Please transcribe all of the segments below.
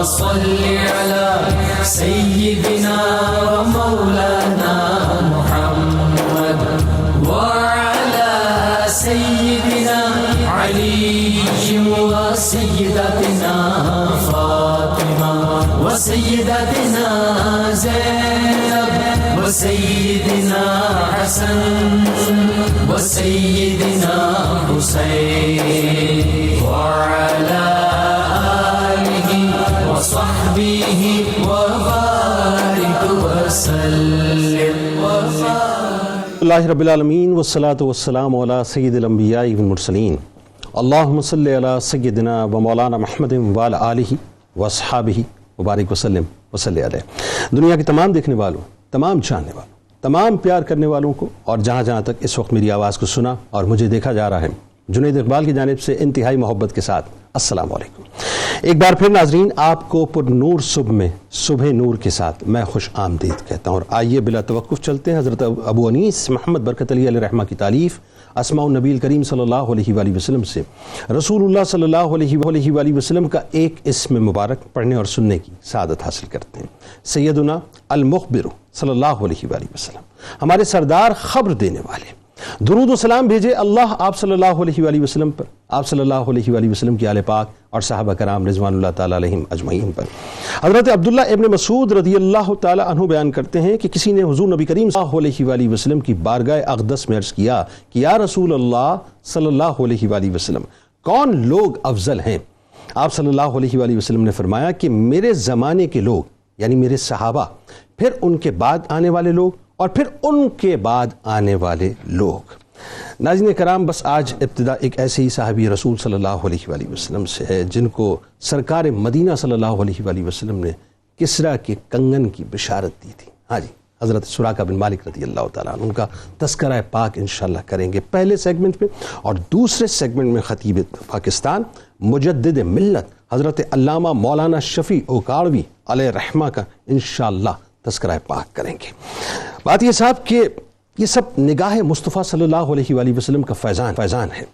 صل على سيدنا ومولانا محمد وعلى سيدنا علي وسيدتنا فاطمة وسيدتنا زينب وسيدنا حسن وسيدنا حسين وعلى آله وصحبه وبارك وسلم اللہ رب العالمین والصلاة والسلام علی سید الانبیاء والمرسلین اللہم صلی علی سیدنا و مولانا محمد وعلی آلہ واصحابہ وبارک وسلم وصلی علیہ۔ دنیا کے تمام دیکھنے والوں، تمام جاننے والوں، تمام پیار کرنے والوں کو، اور جہاں جہاں تک اس وقت میری آواز کو سنا اور مجھے دیکھا جا رہا ہے، جنید اقبال کی جانب سے انتہائی محبت کے ساتھ السلام علیکم۔ ایک بار پھر ناظرین، آپ کو پر نور صبح میں صبح نور کے ساتھ میں خوش آمدید کہتا ہوں، اور آئیے بلا توقف چلتے ہیں حضرت ابو انیس محمد برکت علی علیہ رحمہ کی تالیف اسماء النبی الکریم صلی اللہ علیہ وآلہ وسلم سے رسول اللہ صلی اللہ علیہ وآلہ وسلم کا ایک اسم مبارک پڑھنے اور سننے کی سعادت حاصل کرتے ہیں۔ سیدنا المخبر صلی اللہ علیہ وآلہ وسلم، ہمارے سردار خبر دینے والے، درود و سلام بھیجے اللہ آپ صلی اللہ علیہ وآلہ وسلم پر، آپ صلی اللہ علیہ وآلہ وسلم کی آل پاک اور صحابہ کرام رضوان اللہ تعالیٰ علیہم اجمعین پر۔ حضرت عبداللہ ابن مسعود رضی اللہ تعالیٰ عنہ بیان کرتے ہیں کہ کسی نے حضور نبی کریم صلی اللہ علیہ وآلہ وسلم کی بارگاہ اقدس میں عرض کیا کہ یا رسول اللہ صلی اللہ علیہ وآلہ وسلم، کون لوگ افضل ہیں؟ آپ صلی اللہ علیہ وآلہ وسلم نے فرمایا کہ میرے زمانے کے لوگ، یعنی میرے صحابہ، پھر ان کے بعد آنے والے لوگ، اور پھر ان کے بعد آنے والے لوگ۔ ناظرین کرام، بس آج ابتدا ایک ایسے ہی صحابی رسول صلی اللہ علیہ وآلہ وسلم سے ہے جن کو سرکار مدینہ صلی اللہ علیہ وآلہ وسلم نے کسریٰ کے کنگن کی بشارت دی تھی۔ ہاں جی، حضرت سراقہ بن مالک رضی اللہ تعالیٰ عنہ، ان کا تذکرہ پاک انشاءاللہ کریں گے پہلے سیگمنٹ میں، اور دوسرے سیگمنٹ میں خطیب پاکستان مجدد ملت حضرت علامہ مولانا شفیع اوکاڑوی علیہ رحمہ کا انشاءاللہ تذکرہ پاک کریں گے۔ بات یہ صاحب کہ یہ سب نگاہ مصطفیٰ صلی اللہ علیہ وآلہ وسلم کا فیضان ہے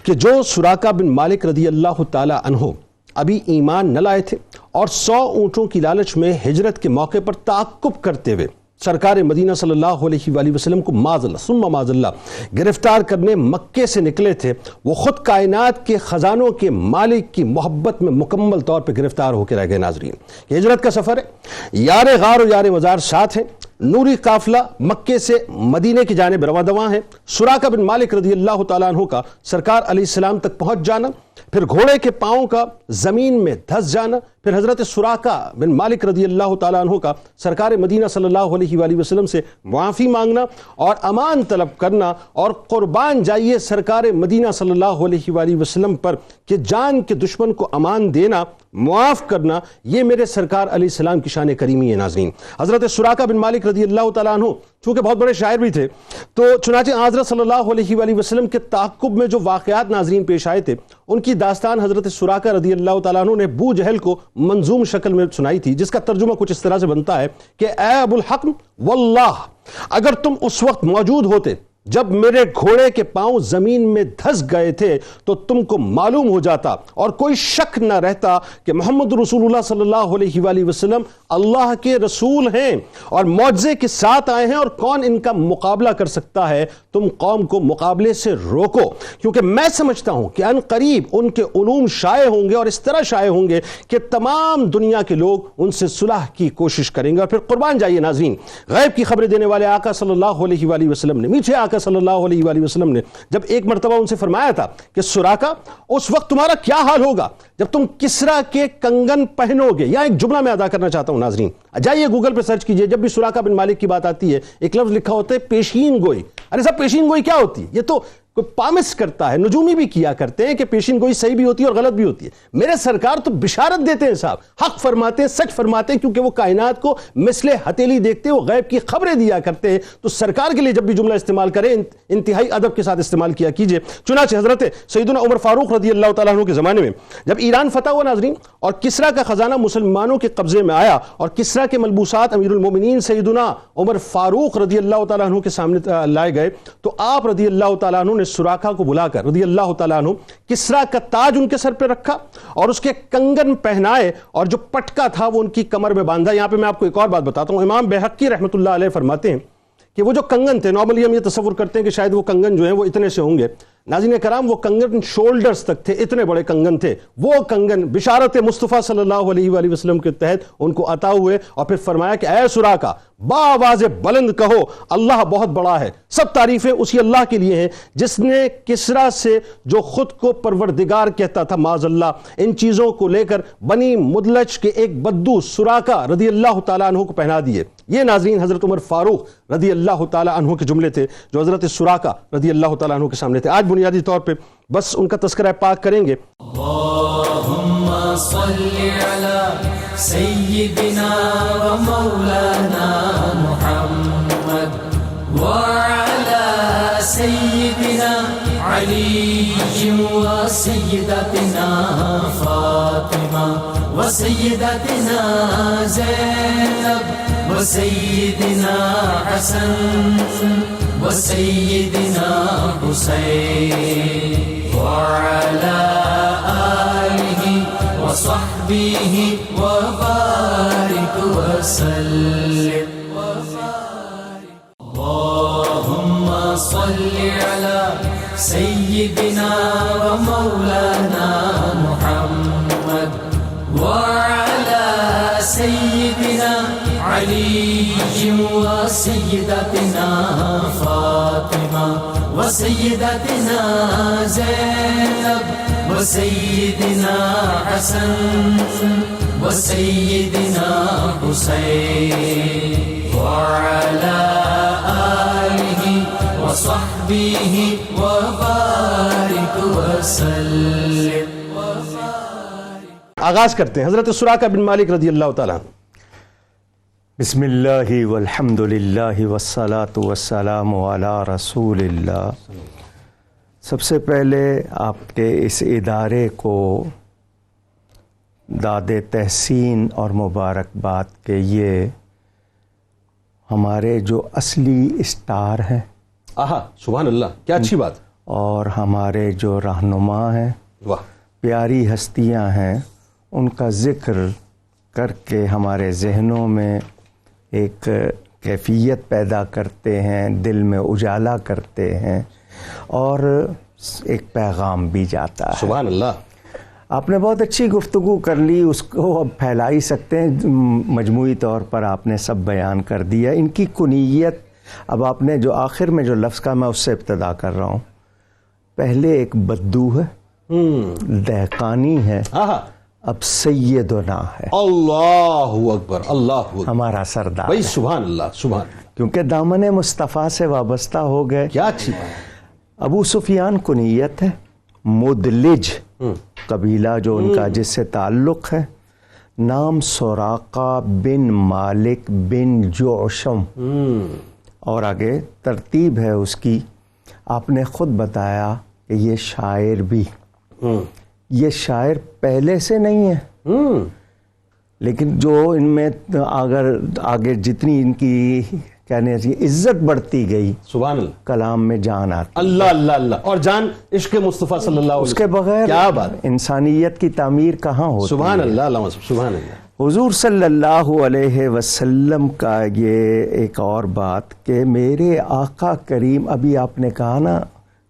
کہ جو سراقہ بن مالک رضی اللہ تعالی عنہ ابھی ایمان نہ لائے تھے اور 100 اونٹوں کی لالچ میں ہجرت کے موقع پر تعاقب کرتے ہوئے سرکار مدینہ صلی اللہ علیہ وآلہ وسلم کو معاذ اللہ ثم معاذ اللہ گرفتار کرنے مکے سے نکلے تھے، وہ خود کائنات کے خزانوں کے مالک کی محبت میں مکمل طور پہ گرفتار ہو کے رہ گئے۔ ناظرین، یہ ہجرت کا سفر ہے، یار غار و یار مزار ساتھ ہیں، نوری قافلہ مکے سے مدینے کی جانب رواں دواں ہے۔ سراقہ بن مالک رضی اللہ تعالیٰ عنہ کا سرکار علیہ السلام تک پہنچ جانا، پھر گھوڑے کے پاؤں کا زمین میں دھس جانا، پھر حضرت سراقہ بن مالک رضی اللہ تعالیٰ عنہ کا سرکار مدینہ صلی اللہ علیہ وآلہ وسلم سے معافی مانگنا اور امان طلب کرنا، اور قربان جائیے سرکار مدینہ صلی اللہ علیہ وآلہ وسلم پر کہ جان کے دشمن کو امان دینا، معاف کرنا، یہ میرے سرکار علیہ السلام کی شان کریمی ہے۔ ناظرین، حضرت سراقہ بن مالک رضی اللہ تعالیٰ عنہ چونکہ بہت بڑے شاعر بھی تھے، تو چنانچہ حضرت صلی اللہ علیہ وآلہ وسلم کے تعاقب میں جو واقعات ناظرین پیش آئے تھے، ان کی داستان حضرت سراقہ رضی اللہ تعالیٰ عنہ نے ابو جہل کو منظوم شکل میں سنائی تھی، جس کا ترجمہ کچھ اس طرح سے بنتا ہے کہ اے ابو الحکم واللہ، اگر تم اس وقت موجود ہوتے جب میرے گھوڑے کے پاؤں زمین میں دھس گئے تھے تو تم کو معلوم ہو جاتا اور کوئی شک نہ رہتا کہ محمد رسول اللہ صلی اللہ علیہ وآلہ وسلم اللہ کے رسول ہیں اور معجزے کے ساتھ آئے ہیں، اور کون ان کا مقابلہ کر سکتا ہے؟ تم قوم کو مقابلے سے روکو، کیونکہ میں سمجھتا ہوں کہ ان قریب ان کے علوم شائع ہوں گے، اور اس طرح شائع ہوں گے کہ تمام دنیا کے لوگ ان سے صلح کی کوشش کریں گے۔ اور پھر قربان جائیے ناظرین، غیب کی خبریں دینے والے آقا صلی اللہ علیہ وآلہ وسلم نے، میٹھے آقا صلی اللہ علیہ وآلہ وسلم نے جب ایک مرتبہ ان سے فرمایا تھا کہ سراقہ، اس وقت تمہارا کیا حال ہوگا جب تم کسریٰ کے کنگن پہنو گے؟ یا ایک جملہ میں ادا کرنا چاہتا ہوں ناظرین، جائیے گوگل پہ سرچ کیجئے، جب بھی سراقہ بن مالک کی بات آتی ہے ایک لفظ لکھا ہوتا ہے پیشین گوئی۔ ارے صاحب، پیشین گوئی کیا ہوتی ہے؟ یہ تو کوئی پامس کرتا ہے، نجومی بھی کیا کرتے ہیں کہ پیشین گوئی صحیح بھی ہوتی ہے اور غلط بھی ہوتی ہے۔ میرے سرکار تو بشارت دیتے ہیں صاحب، حق فرماتے ہیں، سچ فرماتے ہیں، کیونکہ وہ کائنات کو مثل ہتھیلی دیکھتے ہیں، وہ غیب کی خبریں دیا کرتے ہیں۔ تو سرکار کے لیے جب بھی جملہ استعمال کریں انتہائی ادب کے ساتھ استعمال کیا کیجئے۔ چنانچہ حضرت سیدنا عمر فاروق رضی اللہ تعالیٰ عنہ کے زمانے میں جب ایران فتح ہوا ناظرین، اور کسریٰ کا خزانہ مسلمانوں کے قبضے میں آیا، اور کسریٰ کے ملبوسات امیر المومنین سیدنا عمر فاروق رضی اللہ تعالیٰ عنہ کے سامنے لائے گئے، تو آپ رضی اللہ تعالیٰ عنہ نے سراقہ کو بلا کر رضی اللہ تعالیٰ عنہ کسریٰ کا تاج ان کے سر پہ رکھا اور اس کے کنگن پہنائے اور جو پٹکا تھا وہ ان کی کمر میں باندھا. یہاں پہ میں آپ کو ایک اور بات بتاتا ہوں. امام بہقی رحمۃ اللہ علیہ فرماتے ہیں کہ وہ جو کنگن تھے، نارملی ہم یہ تصور کرتے ہیں کہ شاید وہ کنگن جو ہیں وہ اتنے سے ہوں گے. ناظرین کرام، وہ کنگن شولڈرز تک تھے، اتنے بڑے کنگن تھے. وہ کنگن بشارت مصطفیٰ صلی اللہ علیہ وآلہ وسلم کے تحت ان کو عطا ہوئے اور پھر فرمایا کہ اے سراقہ بآواز بلند کہو اللہ بہت بڑا ہے. سب تعریفیں اسی اللہ کے لیے ہیں جس نے کسریٰ سے جو خود کو پروردگار کہتا تھا معاذ اللہ، ان چیزوں کو لے کر بنی مدلج کے ایک بدو سراقہ رضی اللہ تعالیٰ عنہ کو پہنا دیے. یہ ناظرین حضرت عمر فاروق رضی اللہ تعالیٰ عنہ کے جملے تھے جو حضرت سراقہ رضی اللہ تعالیٰ عنہ کے سامنے تھے. آج بنیادی طور پہ بس ان کا تذکرہ پاک کریں گے. اللهم صل على سيدنا ومولانا محمد وعلى سيدنا علي وسيدتنا فاطمة وسيدتنا زينب وسيدنا حسن وسيدنا حسين وعلى آله وصحبه وبارك وسلم. اللهم صل على سيدنا ومولانا محمد وعلى سيدنا علي وسيدتنا فاطمة وسيدتنا زينب وسيدنا حسن وسيدنا حسين وعلى آله وصحبه وبارك وسلم. آغاز کرتے ہیں حضرت سراقہ بن مالک رضی اللہ تعالیٰ. بسم اللہ والحمد للہ والصلاة والسلام علی رسول اللہ. سب سے پہلے آپ کے اس ادارے کو داد تحسین اور مبارکباد کہ یہ ہمارے جو اصلی اسٹار ہیں، آہا سبحان اللہ، کیا اچھی بات. اور ہمارے جو رہنما ہیں، واہ، پیاری ہستیاں ہیں، ان کا ذکر کر کے ہمارے ذہنوں میں ایک کیفیت پیدا کرتے ہیں، دل میں اجالا کرتے ہیں اور ایک پیغام بھی جاتا ہے. سبحان اللہ. آپ نے بہت اچھی گفتگو کر لی، اس کو اب پھیلا ہی سکتے ہیں. مجموعی طور پر آپ نے سب بیان کر دیا. ان کی کنیت اب آپ نے جو آخر میں جو لفظ کا میں اس سے ابتدا کر رہا ہوں. پہلے ایک بدو ہے، دہقانی ہے، اب سیدنا ہے. اللہ اکبر، اللہ اکبر، ہمارا سردار بھائی. ہے. سبحان اللہ، سبحان. کیونکہ دامن مصطفیٰ سے وابستہ ہو گئے. کیا اچھی بات. ابو سفیان کنیت ہے، مدلج قبیلہ جو ان کا جس سے تعلق ہے. نام سراقہ بن مالک بن جعشم. اور آگے ترتیب ہے اس کی. آپ نے خود بتایا کہ یہ شاعر بھی، یہ شاعر پہلے سے نہیں ہے، لیکن جو ان میں اگر آگے جتنی ان کی کہنے سے عزت بڑھتی گئی، سبحان اللہ، کلام میں جان آتی. اللہ اللہ اللہ. اور جان عشق مصطفیٰ صلی اللہ علیہ وسلم، اس کے بغیر کیا بات. انسانیت کی تعمیر کہاں ہوتی. سبحان اللہ، اللہ سبحان اللہ. حضور صلی اللہ علیہ وسلم کا یہ ایک اور بات کہ میرے آقا کریم، ابھی آپ نے کہا نا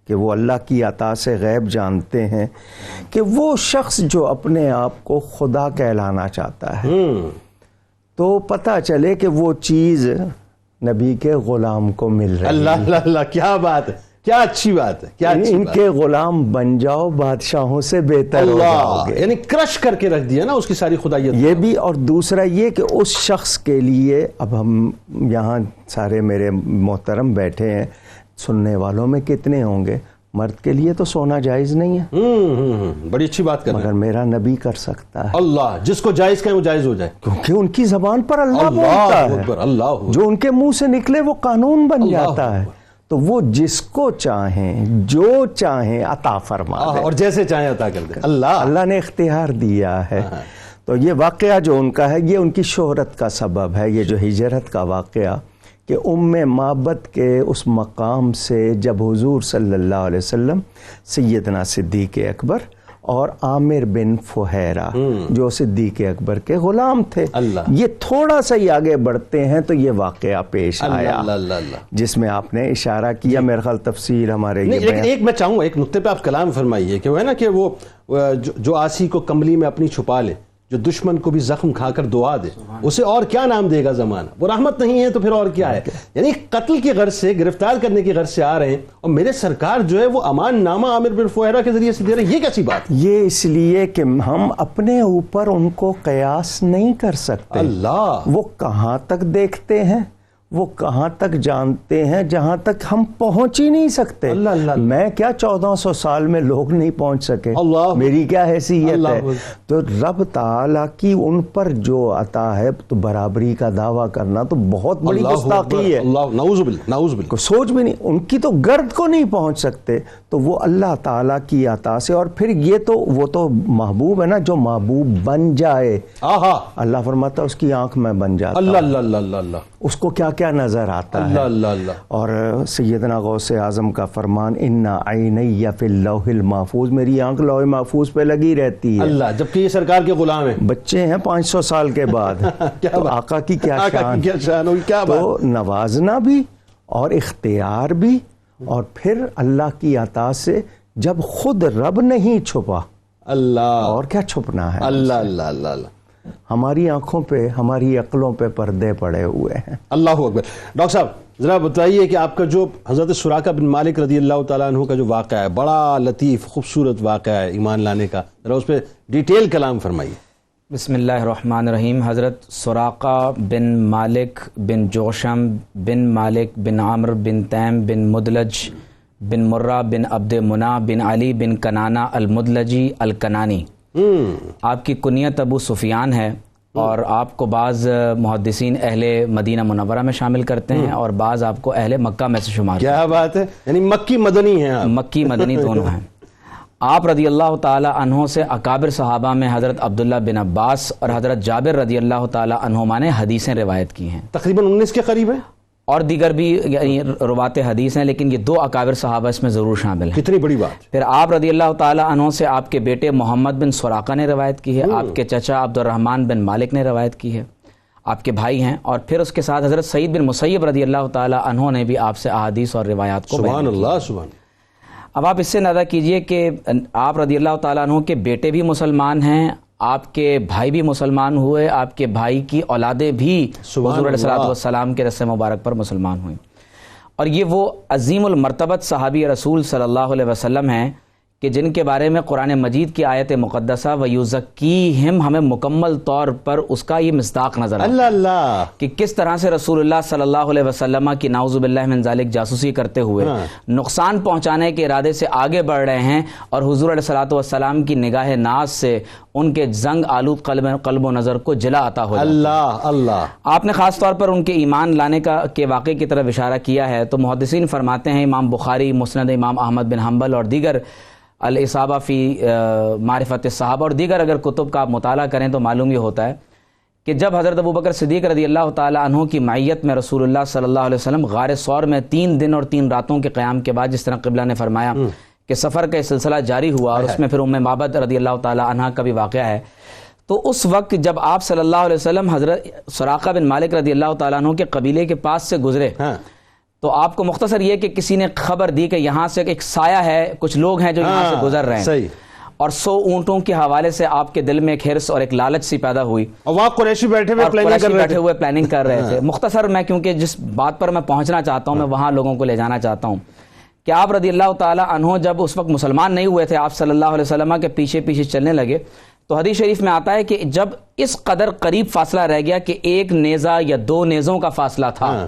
کہ وہ اللہ کی عطا سے غیب جانتے ہیں، کہ وہ شخص جو اپنے آپ کو خدا کہلانا چاہتا ہے تو پتہ چلے کہ وہ چیز نبی کے غلام کو مل رہی ہے. اللہ اللہ اللہ، کیا بات ہے، کیا اچھی بات ہے، کیا اچھی ان بات. کے غلام بن جاؤ، بادشاہوں سے بہتر ہو جاؤ اللہ، گے. یعنی کرش کر کے رکھ دیا نا اس کی ساری خدائیت. یہ بھی، اور دوسرا یہ کہ اس شخص کے لیے، اب ہم یہاں سارے میرے محترم بیٹھے ہیں، سننے والوں میں کتنے ہوں گے، مرد کے لیے تو سونا جائز نہیں ہے، بڑی اچھی بات کر رہے مگر ہیں. میرا نبی کر سکتا ہے، اللہ جس کو جائز کہیں وہ جائز ہو جائے. کیونکہ ان کی زبان پر اللہ بولتا اللہ ہے، اکبر، اللہ اکبر. جو ان کے منہ سے نکلے وہ قانون بن اللہ جاتا ہے. اکبر. تو وہ جس کو چاہیں، جو چاہیں عطا فرما دے، اور جیسے چاہیں عطا کر دے. اللہ اللہ نے اختیار دیا ہے. تو یہ واقعہ جو ان کا ہے، یہ ان کی شہرت کا سبب ہے. یہ جو ہجرت کا واقعہ کہ معبد کے اس مقام سے جب حضور صلی اللہ علیہ وسلم سیدنا صدیق اکبر اور عامر بن فہیرہ جو صدیق اکبر کے غلام تھے، یہ تھوڑا سا ہی آگے بڑھتے ہیں تو یہ واقعہ پیش آیا جس میں آپ نے اشارہ کیا. میرے خیال تفصیل ہمارے ایک میں چاہوں گا ایک نقطے پہ آپ کلام فرمائیے کہ وہ ہے نا کہ وہ جو آسی کو کملی میں اپنی چھپا لے، جو دشمن کو بھی زخم کھا کر دعا دے، اسے اور کیا نام دے گا زمانہ؟ وہ رحمت نہیں ہے تو پھر اور کیا ہے؟ یعنی قتل کی غرض سے، گرفتار کرنے کی غرض سے آ رہے ہیں، اور میرے سرکار جو ہے وہ امان نامہ عامر بن فہیرہ کے ذریعے سے دے رہے ہیں. یہ کیسی بات؟ یہ اس لیے کہ ہم اپنے اوپر ان کو قیاس نہیں کر سکتے. اللہ وہ کہاں تک دیکھتے ہیں، وہ کہاں تک جانتے ہیں جہاں تک ہم پہنچ ہی نہیں سکتے. میں کیا 1400 سال میں لوگ نہیں پہنچ سکے، میری کیا حیثیت ہے؟ تو رب تعالیٰ کی ان پر جو عطا ہے تو برابری کا دعویٰ کرنا تو بہت بڑی گستاخی ہے. نعوذ باللہ سوچ بھی نہیں، ان کی تو گرد کو نہیں پہنچ سکتے، تو وہ اللہ تعالیٰ کی عطا سے. اور پھر یہ تو وہ تو محبوب ہے نا، جو محبوب بن جائے، اللہ فرماتا ہے اس کی آنکھ میں بن جاتا. اللہ اس کو کیا کیا نظر آتا ہے. اللہ اور سیدنا غوث اعظم کا فرمان اِنَّ عَيْنَيَّ فِي اللَّوْحِ الْمَحْفُوظ، میری آنکھ لوح محفوظ پہ لگی رہتی ہے. اللہ، جبکہ یہ سرکار کے غلام ہیں، بچے ہیں 500 سال کے بعد. تو آقا کی کیا شان ہوگی. کیا تو نوازنا بھی اور اختیار بھی، اور پھر اللہ کی عطا سے جب خود رب نہیں چھپا، اللہ اور کیا چھپنا ہے. اللہ ہماری آنکھوں پہ، ہماری عقلوں پہ پردے پڑے ہوئے ہیں. اللہ اکبر. ڈاکٹر صاحب ذرا بتائیے کہ آپ کا جو حضرت سراقہ بن مالک رضی اللہ تعالیٰ عنہ کا جو واقعہ ہے، بڑا لطیف خوبصورت واقعہ ہے ایمان لانے کا، ذرا اس پہ ڈیٹیل کلام فرمائیے. بسم اللہ الرحمن الرحیم. حضرت سراقہ بن مالک بن جوشم بن مالک بن عامر بن تیم بن مدلج بن مرہ بن عبد منع بن علی بن کنانہ المدلجی الکنانی، آپ کی کنیت ابو سفیان ہے، اور آپ کو بعض محدثین اہل مدینہ منورہ میں شامل کرتے ہیں اور بعض آپ کو اہل مکہ میں سے شمار. کیا بات ہے، یعنی مکی مدنی ہیں آپ. مکی مدنی دونوں ہیں. آپ رضی اللہ تعالی عنہ سے اکابر صحابہ میں حضرت عبداللہ بن عباس اور حضرت جابر رضی اللہ تعالی عنہما نے حدیثیں روایت کی ہیں، تقریباً 19 کے قریب ہیں، اور دیگر بھی روات حدیث ہیں، لیکن یہ 2 اکابر صحابہ اس میں ضرور شامل ہیں. کتنی بڑی بات. پھر آپ رضی اللہ تعالی عنہ سے آپ کے بیٹے محمد بن سراقہ نے روایت کی ہے، آپ کے چچا عبد الرحمن بن مالک نے روایت کی ہے، آپ کے بھائی ہیں. اور پھر اس کے ساتھ حضرت سعید بن مسیب رضی اللہ تعالی عنہ نے بھی آپ سے احادیث اور روایات کو سبحان اللہ سبحان. اب آپ اس سے اندازہ کیجئے کہ آپ رضی اللہ تعالیٰ عنہ کے بیٹے بھی مسلمان ہیں، آپ کے بھائی بھی مسلمان ہوئے، آپ کے بھائی کی اولادیں بھی حضور علیہ السلام کے رسم مبارک پر مسلمان ہوئیں. اور یہ وہ عظیم المرتبت صحابی رسول صلی اللہ علیہ وسلم ہیں کہ جن کے بارے میں قرآن مجید کی آیت مقدسہ وَيُزَكِّيهِمْ ہمیں مکمل طور پر اس کا یہ مصداق نظر آتا ہے. اللہ کہ کس طرح سے رسول اللہ صلی اللہ علیہ وسلم کی نعوذ باللہ من ذالک جاسوسی کرتے ہوئے نقصان پہنچانے کے ارادے سے آگے بڑھ رہے ہیں، اور حضور علیہ الصلوۃ والسلام کی نگاہ ناز سے ان کے زنگ آلود قلب و نظر کو جلا عطا ہو جاتا ہے. اللہ آپ نے خاص طور پر ان کے ایمان لانے کے واقعے کی طرف اشارہ کیا ہے. تو محدثین فرماتے ہیں، امام بخاری مسند امام احمد بن حنبل اور دیگر الاصابہ فی معرفت الصحابہ اور دیگر اگر کتب کا آپ مطالعہ کریں تو معلوم یہ ہوتا ہے کہ جب حضرت ابوبکر صدیق رضی اللہ تعالی عنہ کی معیت میں رسول اللہ صلی اللہ علیہ وسلم غار ثور میں 3 دن اور 3 راتوں کے قیام کے بعد، جس طرح قبلہ نے فرمایا کہ سفر کا سلسلہ جاری ہوا، اور اس میں پھر معبد رضی اللہ تعالی عنہ کا بھی واقعہ ہے. تو اس وقت جب آپ صلی اللہ علیہ وسلم حضرت سراقہ بن مالک رضی اللہ تعالیٰ عنہ کے قبیلے کے پاس سے گزرے، تو آپ کو مختصر یہ کہ کسی نے خبر دی کہ یہاں سے ایک سایہ ہے، کچھ لوگ ہیں جو یہاں سے گزر رہے ہیں، اور 100 اونٹوں کے حوالے سے آپ کے دل میں ایک حرص اور ایک لالچ سی پیدا ہوئی، اور وہاں قریشی بیٹھے ہوئے پلاننگ کر رہے تھے. مختصر میں کیونکہ جس بات پر میں پہنچنا چاہتا ہوں میں وہاں لوگوں کو لے جانا چاہتا ہوں کہ آپ رضی اللہ تعالی عنہ جب اس وقت مسلمان نہیں ہوئے تھے، آپ صلی اللہ علیہ وسلم کے پیچھے پیچھے چلنے لگے، تو حدیث شریف میں آتا ہے کہ جب اس قدر قریب فاصلہ رہ گیا کہ 1 نیزہ یا 2 نیزوں کا فاصلہ تھا،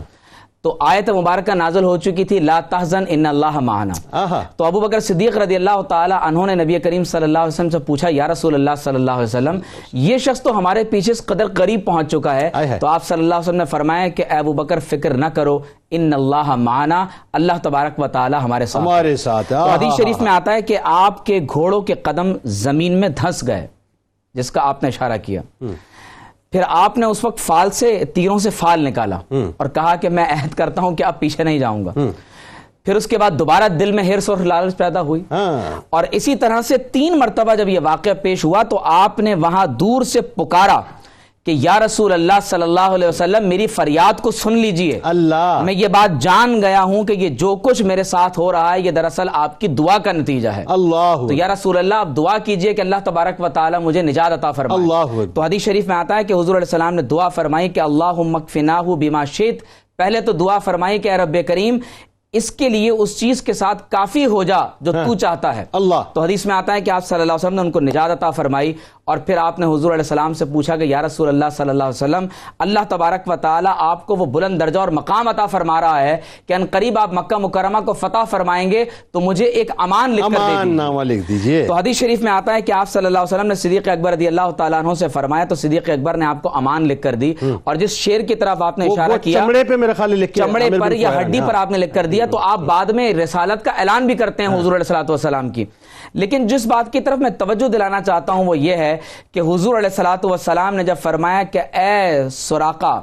تو آیت مبارکہ نازل ہو چکی تھی لا تحزن ان اللہ معنا. تو ابو بکر صدیق رضی اللہ تعالی عنہ نے نبی کریم صلی اللہ علیہ وسلم سے پوچھا، یا رسول اللہ صلی اللہ علیہ وسلم، یہ شخص تو ہمارے پیچھے اس قدر قریب پہنچ چکا ہے. تو آپ صلی اللہ علیہ وسلم نے فرمایا کہ اے ابو بکر فکر نہ کرو، ان اللہ معنا، اللہ تبارک و تعالی ہمارے ساتھ. تو حدیث شریف میں آتا ہے کہ آپ کے گھوڑوں کے قدم زمین میں دھنس گئے، جس کا آپ نے اشارہ کیا. پھر آپ نے اس وقت فال سے تیروں سے فال نکالا اور کہا کہ میں عہد کرتا ہوں کہ اب پیچھے نہیں جاؤں گا. پھر اس کے بعد دوبارہ دل میں ہرس اور لالچ پیدا ہوئی, اور اسی طرح سے 3 مرتبہ جب یہ واقعہ پیش ہوا تو آپ نے وہاں دور سے پکارا کہ یا رسول اللہ صلی اللہ علیہ وسلم میری فریاد کو سن لیجئے, اللہ میں یہ بات جان گیا ہوں کہ یہ جو کچھ میرے ساتھ ہو رہا ہے یہ دراصل آپ کی دعا کا نتیجہ ہے. اللہ تو یا رسول اللہ آپ دعا کیجئے کہ اللہ تبارک و تعالی مجھے نجات عطا فرمائے. اللہ تو حدیث شریف میں آتا ہے کہ حضور علیہ السلام نے دعا فرمائی کہ اللہم اکفناہ بما شئت. پہلے تو دعا فرمائی کہ اے رب کریم اس کے لیے اس چیز کے ساتھ کافی ہو جا جو تو چاہتا ہے. اللہ. تو حدیث میں آتا ہے کہ آپ صلی اللہ علیہ وسلم نے ان کو نجات عطا فرمائی, اور پھر آپ نے حضور علیہ السلام سے پوچھا کہ یا رسول اللہ صلی اللہ علیہ وسلم اللہ تبارک و تعالی آپ کو وہ بلند درجہ اور مقام عطا فرما رہا ہے کہ ان قریب آپ مکہ مکرمہ کو فتح فرمائیں گے تو مجھے ایک امان لکھ کر دے امان نامہ لکھ دیجئے. تو حدیث شریف میں آتا ہے کہ آپ صلی اللہ علیہ وسلم نے صدیق اکبر رضی اللہ تعالیٰ عنہ سے فرمایا تو صدیق اکبر نے آپ کو امان لکھ کر دی, اور جس شیر کی طرف آپ نے اشارہ کیا چمڑے پہ میرے خیال لکھ کے چمڑے پر یا ہڈی پر آپ نے لکھ کر دیا, تو آپ بعد میں رسالت کا اعلان بھی کرتے ہیں حضور علیہ الصلوۃ والسلام کی. لیکن جس بات کی طرف میں توجہ دلانا چاہتا ہوں وہ یہ ہے کہ حضور علیہ الصلوۃ والسلام نے جب فرمایا کہ اے سراقہ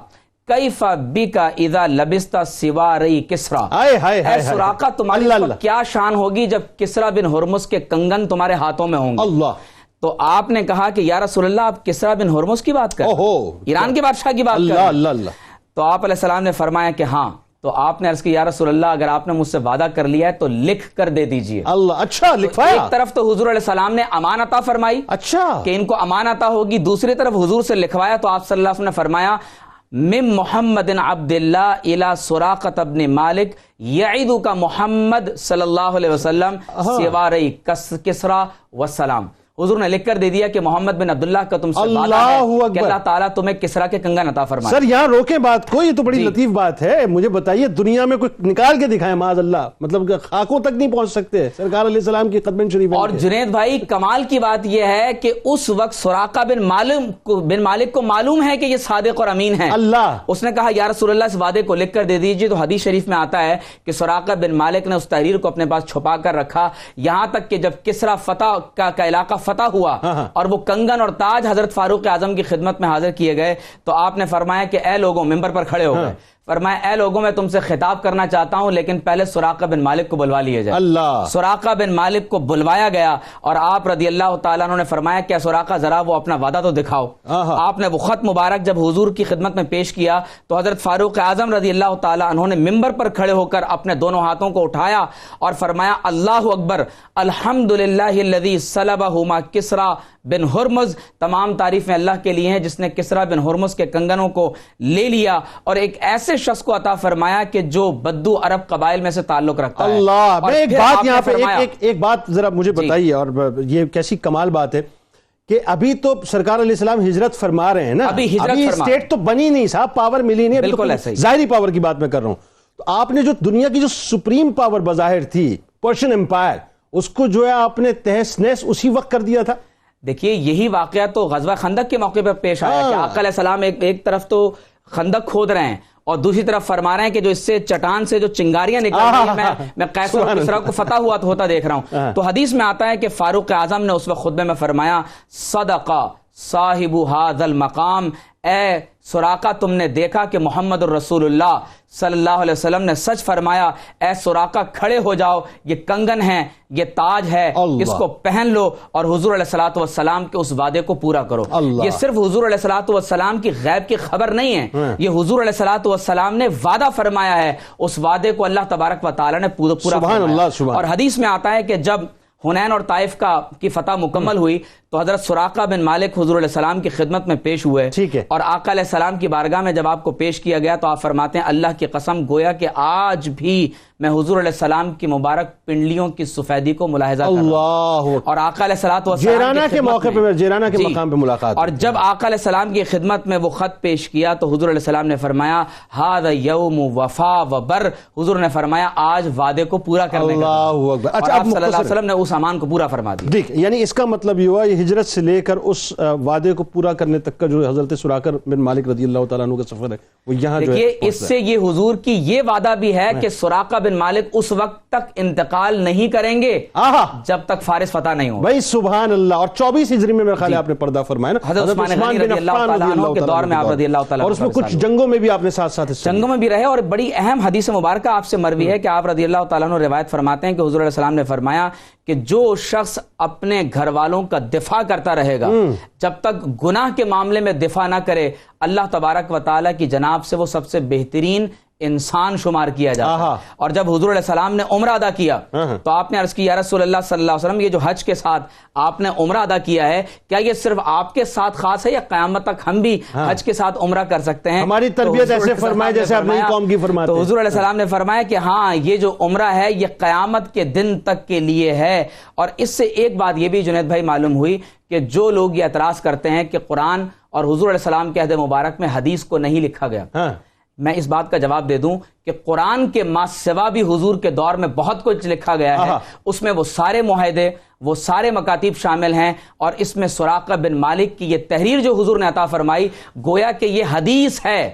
کیف بک اذا لبست سواری کسرا, اے سراقہ تمہاری کیا شان ہوگی جب کسرا بن ہرمز کے کنگن تمہارے ہاتھوں میں ہوں گے. اللہ. تو آپ نے کہا کہ یا رسول اللہ آپ کسرا بن ہرمز کی بات کر رہے ہیں, ایران کے بادشاہ کی بات کر رہے ہیں. اللہ اللہ. تو آپ علیہ السلام نے فرمایا کہ ہاں. تو آپ نے عرض کی یا رسول اللہ اگر آپ نے مجھ سے وعدہ کر لیا ہے تو لکھ کر دے دیجئے. اللہ. اچھا لکھوایا. ایک طرف تو حضور علیہ السلام نے امان عطا فرمائی اچھا کہ ان کو امان عطا ہوگی, دوسری طرف حضور سے لکھوایا تو آپ صلی اللہ علیہ وسلم نے فرمایا من محمد عبد اللہ الى سراقۃ ابن مالک یعیدک محمد صلی اللہ علیہ وسلم سواری کسرا والسلام. حضور نے لکھ کر دے دیا کہ محمد بن عبداللہ کا تم سے وعدہ ہے کہ اللہ تعالیٰ تمہیں کسرا کے کنگن عطا فرمائے. سر یہاں روکیں بات کو, یہ تو بڑی لطیف بات ہے. مجھے بتائیے دنیا میں کوئی نکال کے دکھائے معاذ اللہ, مطلب خاکوں تک نہیں پہنچ سکتے سرکار علیہ السلام کی قدم شریف. اور جنید بھائی کمال کی بات یہ ہے کہ اس وقت سراقہ بن مالک کو معلوم ہے کہ یہ صادق اور امین ہے. اللہ. اس نے کہا یا رسول اللہ اس وعدے کو لکھ کر دے دیجیے. تو حدیث شریف میں آتا ہے کہ سراقہ بن مالک نے اس تحریر کو اپنے پاس چھپا کر رکھا, یہاں تک کہ جب کسرا فتح کا علاقہ فتح ہوا اور وہ کنگن اور تاج حضرت فاروق اعظم کی خدمت میں حاضر کیے گئے تو آپ نے فرمایا کہ اے لوگوں, ممبر پر کھڑے ہو گئے, فرمایا اے لوگوں میں تم سے خطاب کرنا چاہتا ہوں لیکن پہلے سراقہ بن مالک کو بلوا لیا جائے. اللہ. سراقہ بن مالک کو بلوایا گیا اور آپ رضی اللہ تعالیٰ عنہ نے فرمایا کہ سراقہ ذرا وہ اپنا وعدہ تو دکھاؤ. آپ نے وہ خط مبارک جب حضور کی خدمت میں پیش کیا تو حضرت فاروق اعظم رضی اللہ تعالیٰ عنہ نے ممبر پر کھڑے ہو کر اپنے دونوں ہاتھوں کو اٹھایا اور فرمایا اللہ اکبر الحمدللہ الذی صلبہ ما کسرا بن ہرمز, تمام تعریفیں اللہ کے لیے ہیں جس نے کسرا بن ہرمز کے کنگنوں کو لے لیا اور ایک ایسے شخص کو عطا فرمایا کہ جو بدو عرب قبائل میں سے تعلق رکھتا ہے. اللہ. میں ایک بات یہاں پہ ایک بات ذرا مجھے بتائیے, اور یہ کیسی کمال بات ہے کہ ابھی تو سرکار علیہ السلام ہجرت فرما رہے ہیں نا, ابھی اسٹیٹ تو بنی نہیں صاحب, پاور ملی نہیں, بالکل ایسا ہی ظاہری پاور کی بات میں کر رہا ہوں. تو آپ نے جو دنیا کی جو سپریم پاور بظاہر تھی پرشین امپائر, اس کو جو ہے آپ نے تہس نہس اسی وقت کر دیا تھا. دیکھیے یہی واقعہ تو غزوہ خندق کے موقع پر پیش آیا کہ آقا علیہ السلام ایک طرف تو خندق کھود رہے ہیں اور دوسری طرف فرما رہے ہیں کہ جو اس سے چٹان سے جو چنگاریاں نکل رہی ہیں میں قیصر اور کسریٰ کو فتح ہوا ہوتا دیکھ رہا ہوں. تو حدیث میں آتا ہے کہ فاروق اعظم نے اس وقت خطبے میں فرمایا صدقہ صاحب ھذا المقام, اے سراقہ تم نے دیکھا کہ محمد الرسول اللہ صلی اللہ علیہ وسلم نے سچ فرمایا. اے سراقہ کھڑے ہو جاؤ, یہ کنگن ہے, یہ تاج ہے, اس کو پہن لو اور حضور علیہ الصلوۃ والسلام کے اس وعدے کو پورا کرو. یہ صرف حضور علیہ الصلوۃ والسلام کی غیب کی خبر نہیں ہے, یہ حضور علیہ الصلوۃ والسلام نے وعدہ فرمایا ہے, اس وعدے کو اللہ تبارک و تعالی نے پورا فرمایا. اور حدیث میں آتا ہے کہ جب حنین اور طائف کی فتح مکمل ہوئی تو حضرت سراقہ بن مالک حضور علیہ السلام کی خدمت میں پیش ہوئے, اور آقا علیہ السلام کی بارگاہ میں جب آپ کو پیش کیا گیا تو آپ فرماتے ہیں اللہ کی قسم گویا کہ آج بھی میں حضور علیہ السلام کی مبارک پنڈلیوں کی سفیدی کو ملاحظہ کر رہا ہوں. اور آقا علیہ السلام کے موقع پہ جیرانہ کے مقام پہ ملاقات, اور جب آقا علیہ السلام کی خدمت میں وہ خط پیش کیا تو حضور علیہ السلام نے فرمایا ھذا یوم وفا و بر, حضور نے فرمایا آج وعدے کو پورا کرنے کا. اللہ اکبر. اچھا آپ صلی اللہ علیہ وسلم نے اس امان کو پورا فرما دیا. دیکھ یعنی اس کا مطلب یہ ہوا یہ ہجرت سے لے کر اس وعدے کو پورا کرنے تک کا جو حضرت سراقہ بن مالک رضی اللہ تعالیٰ عنہ کا سفر ہے وہ یہاں جو ہے دیکھیے، اس سے یہ حضور کی یہ وعدہ بھی ہے کہ سراقہ بن مالک اس وقت تک انتقال نہیں کریں گے جب تک فارس فتح نہیں ہو. بھائی سبحان اللہ. اور 24 ہجری میں میرے خیال ہے آپ نے پردہ فرمایا نا, حضرت عثمان غنی رضی اللہ تعالیٰ عنہ کے دور میں آپ رضی اللہ تعالیٰ اور اس میں کچھ جنگوں میں بھی آپ نے ساتھ ساتھ جنگوں میں بھی رہے. اور بڑی اہم حدیث مبارکہ آپ سے مروی ہے کہ آپ رضی اللہ تعالیٰ عنہ روایت فرماتے ہیں کہ حضور علیہ السلام نے فرمایا کہ جو شخص اپنے گھر والوں کا دفاع کرتا رہے گا جب تک گناہ کے معاملے میں دفاع نہ کرے, اللہ تبارک و تعالیٰ کی جناب سے وہ سب سے بہترین انسان شمار کیا جاتا ہے. اور جب حضور علیہ السلام نے عمرہ ادا کیا تو آپ نے عرض کی یا رسول اللہ صلی اللہ علیہ وسلم, یہ جو حج کے ساتھ آپ نے عمرہ ادا کیا ہے کیا یہ صرف آپ کے ساتھ خاص ہے یا قیامت تک ہم بھی حج کے ساتھ عمرہ کر سکتے ہیں؟ ہماری تربیت ایسے فرمائے جیسے آپ نئی قوم کی فرماتے ہیں. تو حضور علیہ السلام نے فرمایا کہ ہاں یہ جو عمرہ ہے یہ قیامت کے دن تک کے لیے ہے. اور اس سے ایک بات یہ بھی جنید بھائی معلوم ہوئی کہ جو لوگ یہ اعتراض کرتے ہیں کہ قرآن اور حضور علیہ السلام کے عہد مبارک میں حدیث کو نہیں لکھا گیا, میں اس بات کا جواب دے دوں کہ قرآن کے ما سوا بھی حضور کے دور میں بہت کچھ لکھا گیا ہے. اس میں وہ سارے معاہدے, وہ سارے مکاتیب شامل ہیں. اور اس میں سراقہ بن مالک کی یہ تحریر جو حضور نے عطا فرمائی گویا کہ یہ حدیث ہے.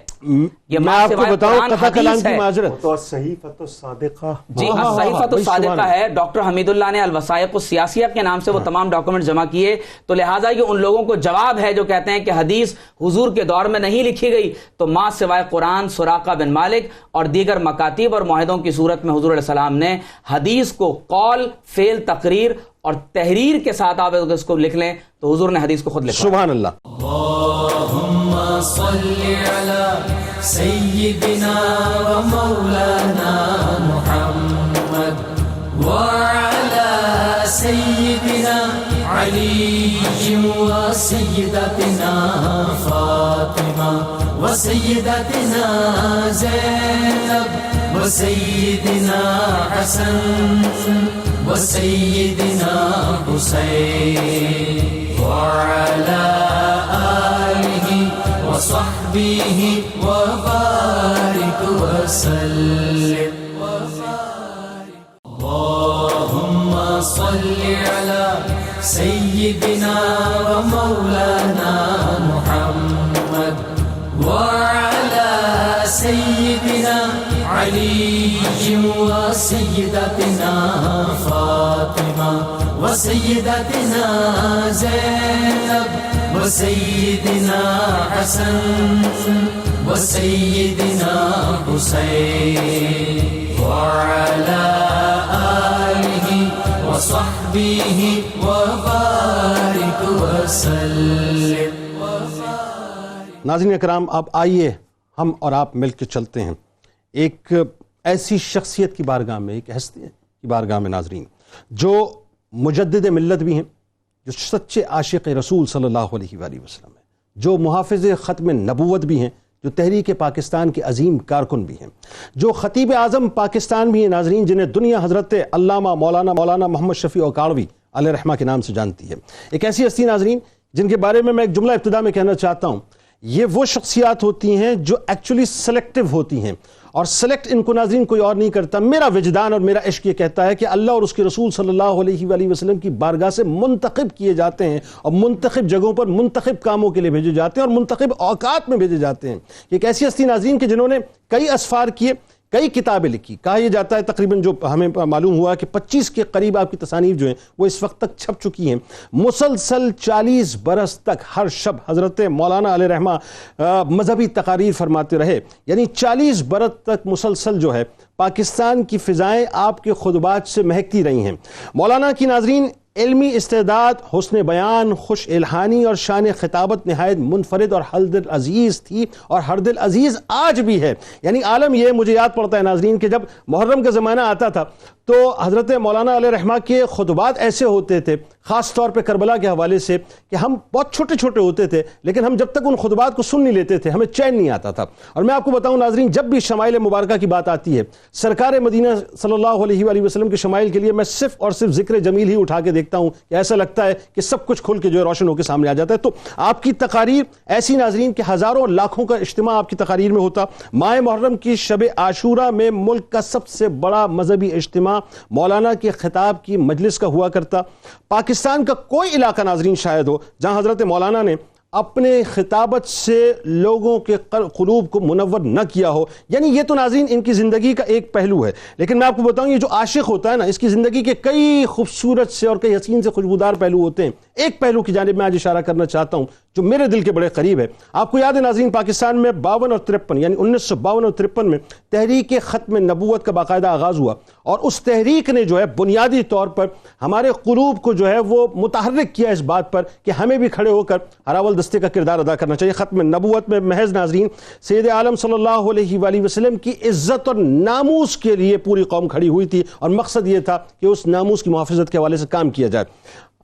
یہ میں آپ کو بتاؤں قطع کلام کی معذرت تو صحیفۃ الصادقہ, جی صحیفۃ الصادقہ ہے. ڈاکٹر حمید اللہ نے الوثائق السیاسیہ کے نام سے وہ تمام ڈاکومنٹ جمع کیے. تو لہٰذا یہ ان لوگوں کو جواب ہے جو کہتے ہیں کہ حدیث حضور کے دور میں نہیں لکھی گئی. تو ما سوائے قرآن, سراقہ بن مالک اور دیگر مکاتیب اور معاہدوں کی صورت میں حضور علیہ السلام نے حدیث کو قول, فعل, تقریر اور تحریر کے ساتھ آپ اس کو لکھ لیں تو حضور نے حدیث کو خود لکھا. سبحان اللہ. اللهم صل على سيدنا ومولانا محمد وعلى سيدنا علي وسيدتنا فاطمة وسيدتنا زينب وسيدنا حسن وسيدنا حسين وعلى آله وصحبه وبارك وسلم. اللهم صل على سيدنا ومولانا محمد وعلى سيدنا علي وسيدتنا فاطمة وسيدتنا زينب وسيدنا حسن وسيدنا حسين وعلى آله وصحبه وبارك وسلم. ناظرین اکرام, اب آئیے ہم اور آپ مل کے چلتے ہیں ایک ایسی شخصیت کی بارگاہ میں, ایک ہستی کی بارگاہ میں ناظرین, جو مجدد ملت بھی ہیں, جو سچے عاشق رسول صلی اللہ علیہ وآلہ وسلم ہیں, جو محافظ ختم نبوت بھی ہیں, جو تحریک پاکستان کے عظیم کارکن بھی ہیں, جو خطیب اعظم پاکستان بھی ہیں ناظرین, جنہیں دنیا حضرت علامہ مولانا محمد شفیع اوکاڑوی علیہ رحمہ کے نام سے جانتی ہے. ایک ایسی ہستی ناظرین جن کے بارے میں ایک جملہ ابتدا میں کہنا چاہتا ہوں. یہ وہ شخصیات ہوتی ہیں جو ایکچولی سلیکٹیو ہوتی ہیں, اور سلیکٹ ان کو ناظرین کوئی اور نہیں کرتا. میرا وجدان اور میرا عشق یہ کہتا ہے کہ اللہ اور اس کے رسول صلی اللہ علیہ وآلہ وسلم کی بارگاہ سے منتخب کیے جاتے ہیں, اور منتخب جگہوں پر منتخب کاموں کے لیے بھیجے جاتے ہیں, اور منتخب اوقات میں بھیجے جاتے ہیں. ایک ایسی ہستی ناظرین کہ جنہوں نے کئی اسفار کیے, کئی کتابیں لکھی. کہا یہ جاتا ہے تقریباً جو ہمیں معلوم ہوا کہ 25 کے قریب آپ کی تصانیف جو ہیں وہ اس وقت تک چھپ چکی ہیں. مسلسل 40 برس تک ہر شب حضرت مولانا علیہ رحمہ مذہبی تقاریر فرماتے رہے. یعنی 40 برس تک مسلسل جو ہے پاکستان کی فضائیں آپ کے خطبات سے مہکتی رہی ہیں. مولانا کی ناظرین علمی استعداد, حسن بیان, خوش الہانی اور شان خطابت نہایت منفرد اور ہر دل عزیز تھی, اور ہر دل عزیز آج بھی ہے. یعنی عالم یہ, مجھے یاد پڑتا ہے ناظرین کہ جب محرم کا زمانہ آتا تھا تو حضرت مولانا علیہ رحمہ کے خطبات ایسے ہوتے تھے, خاص طور پہ کربلا کے حوالے سے, کہ ہم بہت چھوٹے چھوٹے ہوتے تھے لیکن ہم جب تک ان خطبات کو سن نہیں لیتے تھے ہمیں چین نہیں آتا تھا. اور میں آپ کو بتاؤں ناظرین, جب بھی شمائل مبارکہ کی بات آتی ہے, سرکار مدینہ صلی اللہ علیہ وآلہ وسلم کے شمائل کے لیے میں صرف اور صرف ذکر جمیل ہی اٹھا کے دیکھتا ہوں کہ ایسا لگتا ہے کہ سب کچھ کھل کے جو ہے روشن ہو کے سامنے آ جاتا ہے. تو آپ کی تقاریر ایسی ناظرین کہ ہزاروں لاکھوں کا اجتماع آپ کی تقاریر میں ہوتا. ماہ محرم کی شب عاشورہ میں ملک کا سب سے بڑا مذہبی اجتماع مولانا کے خطاب کی مجلس کا ہوا کرتا. پاکستان پاکستان کا کوئی علاقہ ناظرین شاید ہو جہاں حضرت مولانا نے اپنے خطابت سے لوگوں کے قلوب کو منور نہ کیا ہو. یعنی یہ تو ناظرین ان کی زندگی کا ایک پہلو ہے، لیکن میں آپ کو بتاؤں یہ جو عاشق ہوتا ہے نا، اس کی زندگی کے کئی خوبصورت سے اور کئی حسین سے خوشبودار پہلو ہوتے ہیں. ایک پہلو کی جانب میں آج اشارہ کرنا چاہتا ہوں جو میرے دل کے بڑے قریب ہے. آپ کو یاد ہے ناظرین، پاکستان میں 52 اور 53 یعنی 1952 اور 53 میں تحریک ختم نبوت کا باقاعدہ آغاز ہوا، اور اس تحریک نے جو ہے بنیادی طور پر ہمارے قلوب کو جو ہے وہ متحرک کیا اس بات پر کہ ہمیں بھی کھڑے ہو کر ہراول دستے کا کردار ادا کرنا چاہیے. ختم نبوت میں محض ناظرین سید عالم صلی اللہ علیہ وآلہ وسلم کی عزت اور ناموس کے لیے پوری قوم کھڑی ہوئی تھی، اور مقصد یہ تھا کہ اس ناموس کی محافظت کے حوالے سے کام کیا جائے.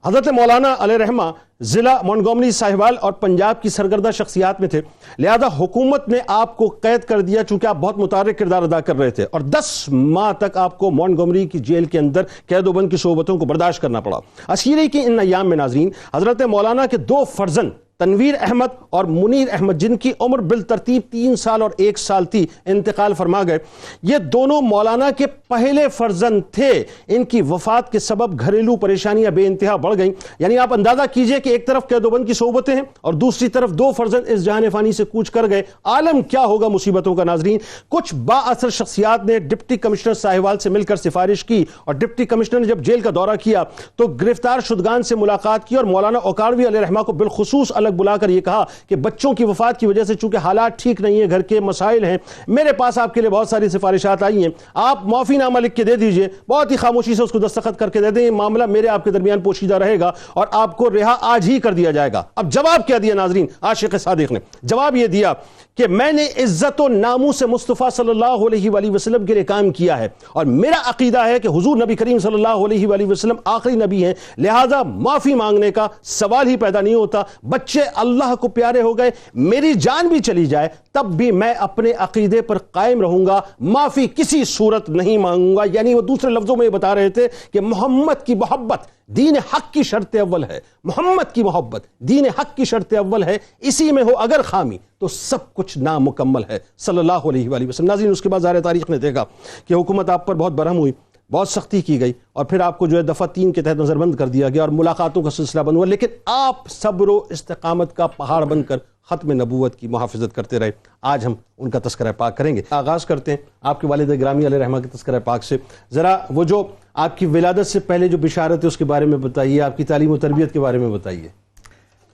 حضرت مولانا علیہ رحمہ ضلع مونٹگومری ساہیوال اور پنجاب کی سرگردہ شخصیات میں تھے، لہذا حکومت نے آپ کو قید کر دیا چونکہ آپ بہت متحرک کردار ادا کر رہے تھے، اور 10 ماہ تک آپ کو مونٹگومری کی جیل کے اندر قید و بند کی صحبتوں کو برداشت کرنا پڑا. اسیری کی ان ایام میں ناظرین حضرت مولانا کے 2 فرزند تنویر احمد اور منیر احمد، جن کی عمر بالترتیب 3 سال اور 1 سال تھی، انتقال فرما گئے. یہ دونوں مولانا کے پہلے فرزند تھے. ان کی وفات کے سبب گھریلو پریشانیاں بے انتہا بڑھ گئیں. یعنی آپ اندازہ کیجئے کہ ایک طرف قید و بند کی صحبتیں ہیں اور دوسری طرف 2 فرزند اس جہان فانی سے کوچ کر گئے. عالم کیا ہوگا مصیبتوں کا ناظرین. کچھ با اثر شخصیات نے ڈپٹی کمشنر ساہیوال سے مل کر سفارش کی، اور ڈپٹی کمشنر نے جب جیل کا دورہ کیا تو گرفتار شدگان سے ملاقات کی، اور مولانا اوکاڑوی علیہ رحمہ کو بالخصوص الگ بلا کر یہ کہا کہ بچوں کی وفات کی وجہ سے چونکہ حالات ٹھیک نہیں ہیں، گھر کے مسائل ہیں، میرے پاس آپ کے لیے بہت ساری سفارشات آئی ہیں، آپ معافی نامہ لکھ کے دے دیجئے، بہت ہی خاموشی سے اس کو دستخط کر کے دے دیں، یہ معاملہ میرے آپ کے درمیان پوشیدہ رہے گا اور آپ کو رہا آج ہی کر دیا جائے گا. اب جواب کیا دیا ناظرین عاشق صادق نے؟ جواب یہ دیا کہ میں نے عزت و ناموس مصطفیٰ صلی اللہ علیہ وآلہ وسلم کے لیے کام کیا ہے، اور میرا عقیدہ ہے کہ حضور نبی کریم صلی اللہ علیہ وآلہ وسلم آخری نبی ہیں، لہذا معافی مانگنے کا سوال ہی پیدا نہیں ہوتا. بچے اللہ کو پیارے ہو گئے، میری جان بھی چلی جائے تب بھی میں اپنے عقیدے پر قائم رہوں گا، معافی کسی صورت نہیں مانگوں گا. یعنی وہ دوسرے لفظوں میں یہ بتا رہے تھے کہ محمد کی محبت دین حق کی شرط اول ہے، محمد کی محبت دین حق کی شرط اول ہے، اسی میں ہو اگر خامی تو سب کچھ نامکمل ہے صلی اللہ علیہ وآلہ وسلم. ناظرین اس کے بعد ظاہر تاریخ نے دیکھا کہ حکومت آپ پر بہت برہم ہوئی، بہت سختی کی گئی، اور پھر آپ کو جو ہے دفعہ 3 کے تحت نظر بند کر دیا گیا اور ملاقاتوں کا سلسلہ بند ہوا، لیکن آپ صبر و استقامت کا پہاڑ بن کر ختم نبوت کی محافظت کرتے رہے. آج ہم ان کا تذکرہ پاک کریں گے. آغاز کرتے ہیں آپ کے والد گرامی علیہ رحمہ کے تذکرہ پاک سے. ذرا وہ جو آپ کی ولادت سے پہلے جو بشارت ہے اس کے بارے میں بتائیے، آپ کی تعلیم و تربیت کے بارے میں بتائیے.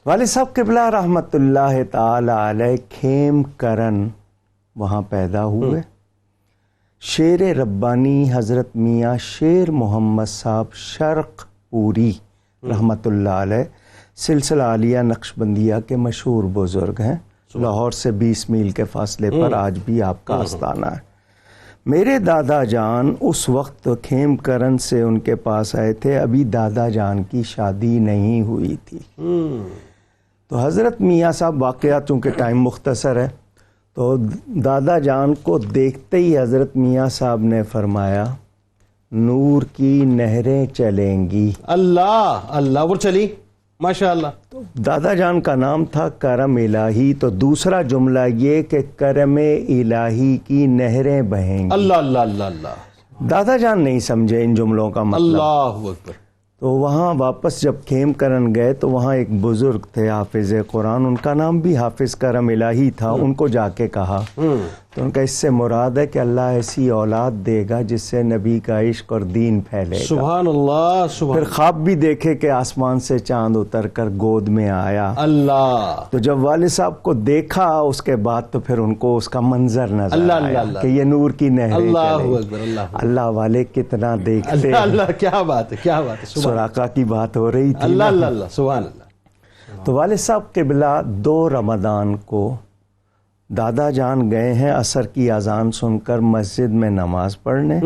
والد صاحب قبلہ رحمت اللہ تعالی علیہ کھیم کرن وہاں پیدا ہوئے. شیر ربانی حضرت میاں شیر محمد صاحب شرق پوری رحمت اللہ علیہ سلسلہ عالیہ نقشبندیہ کے مشہور بزرگ ہیں. لاہور سے 20 میل کے فاصلے پر آج بھی آپ کا آستانہ ہے. میرے دادا جان اس وقت کھیم کرن سے ان کے پاس آئے تھے، ابھی دادا جان کی شادی نہیں ہوئی تھی. تو حضرت میاں صاحب، واقعات چونکہ ٹائم مختصر ہے، تو دادا جان کو دیکھتے ہی حضرت میاں صاحب نے فرمایا نور کی نہریں چلیں گی. اللہ اللہ وہ چلی ماشاء اللہ. تو دادا جان کا نام تھا کرم الہی، تو دوسرا جملہ یہ کہ کرم الہی کی نہریں بہیں گی. اللہ اللہ اللہ اللہ. دادا جان نہیں سمجھے ان جملوں کا مطلب. اللہ اکبر. تو وہاں واپس جب کھیم کرن گئے تو وہاں ایک بزرگ تھے حافظ قرآن، ان کا نام بھی حافظ کرم الہی تھا. ان کو جا کے کہا تو ان کا اس سے مراد ہے کہ اللہ ایسی اولاد دے گا جس سے نبی کا عشق اور دین پھیلے گا. سبحان اللہ. پھر خواب بھی دیکھے کہ آسمان سے چاند اتر کر گود میں آیا. اللہ. تو جب والد صاحب کو دیکھا اس کے بعد تو پھر ان کو اس کا منظر نظر آیا کہ یہ نور کی نہریں چلیں. اللہ والے کتنا دیکھتے. اللہ کیا بات ہے، کیا بات ہے. سوراقہ کی بات ہو رہی تھی. اللہ اللہ اللہ. سبحان اللہ. تو والد صاحب قبلہ 2 رمضان کو دادا جان گئے ہیں عصر کی اذان سن کر مسجد میں نماز پڑھنے،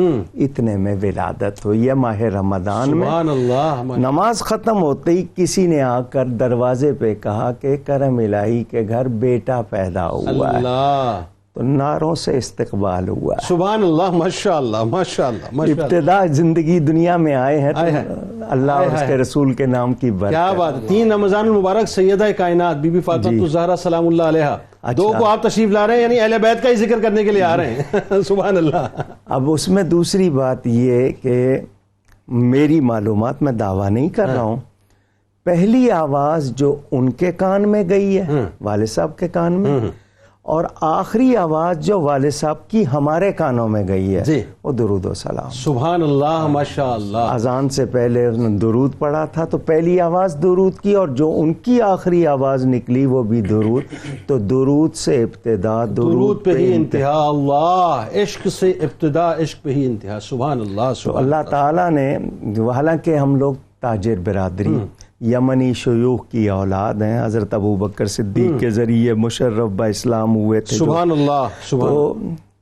اتنے میں ولادت ہوئی ہے ماہ رمضان میں. سبحان اللہ. نماز ختم ہوتے ہی کسی نے آ کر دروازے پہ کہا کہ کرم الہی کے گھر بیٹا پیدا ہوا ہے. اللہ. تو نعروں سے استقبال ہوا. سبحان اللہ. ماشاء اللہ ماشاء اللہ. ابتدا زندگی دنیا میں آئے ہیں تو اللہ اور اس کے رسول کے نام کی برکت. کیا بات. 3 رمضان المبارک سیدہ کائنات بی بی فاطمہ الزہرا سلام اللہ علیہا 2 کو آپ تشریف لا رہے ہیں، یعنی اہل بیت کا ہی ذکر کرنے کے لیے آ رہے ہیں. سبحان اللہ. اب اس میں دوسری بات یہ کہ میری معلومات، میں دعویٰ نہیں کر رہا ہوں، پہلی آواز جو ان کے کان میں گئی ہے والد صاحب کے کان میں، اور آخری آواز جو والد صاحب کی ہمارے کانوں میں گئی ہے جی، وہ درود و سلام۔ سبحان اللہ، ماشاء اللہ۔ اذان سے پہلے انہوں نے درود پڑھا تھا تو پہلی آواز درود کی، اور جو ان کی آخری آواز نکلی وہ بھی درود، تو درود سے ابتدا، درود پہ ہی انتہا، اللہ، عشق سے ابتدا، عشق پہ ہی انتہا، سبحان اللہ، تو سبحان اللہ تعالیٰ نے، حالانکہ ہم لوگ تاجر برادری یمنی شیوخ کی اولاد ہیں، حضرت ابوبکر صدیق کے ذریعے مشرف با اسلام ہوئے تھے، سبحان اللہ، سبحان تو